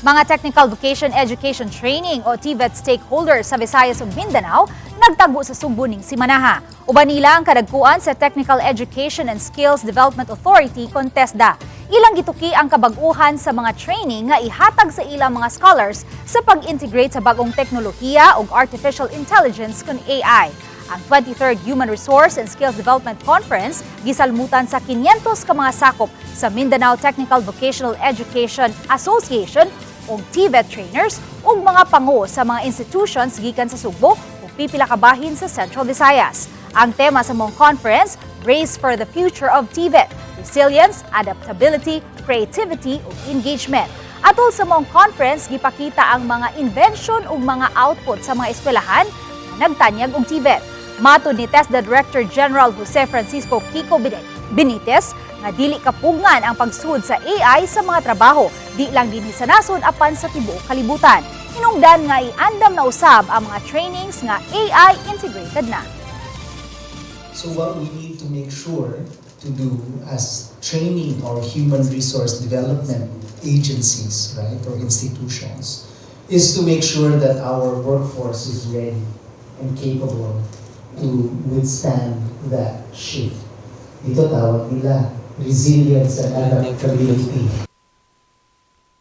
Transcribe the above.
Mga Technical Vocation Education Training o TVET stakeholders sa Visayas ug Mindanao nagtagbo sa Sugbo ning semanaha. Uban nila ang kadagkuan sa Technical Education and Skills Development Authority kon TESDA. Ilang gituki ang kabag-uhan sa mga training nga ihatag sa ilang mga scholars sa pag-integrate sa bag-ong teknolihiya ug artificial intelligence kon AI. Ang 23rd Human Resource and Skills Development Conference gisalmutan sa 500 ka mga sakop sa Mindanao Technical Vocational Education Association o TVET trainers ug mga pangu sa mga institutions gikan sa Sugbo ug pipila ka bahin sa Central Visayas. Ang tema sa mong conference, Race for the Future of TVET, Resilience, Adaptability, Creativity ug Engagement. Atol sa mong conference, gipakita ang mga invention ug mga output sa mga eskwelahan na nagtanyag og TVET. Matod ni TESDA Director General Jose Francisco Kiko Benitez, nga dili kapugngan ang pagsud sa AI sa mga trabaho, di lang dinhi sa nasod apan sa tibuok kalibutan. Hinungdan nga iandam na usab ang mga trainings nga AI integrated na. So what we need to make sure to do as training or human resource development agencies, right, or institutions, is to make sure that our workforce is ready and capable to withstand that shift. Ito tawag nila resilience and adaptability.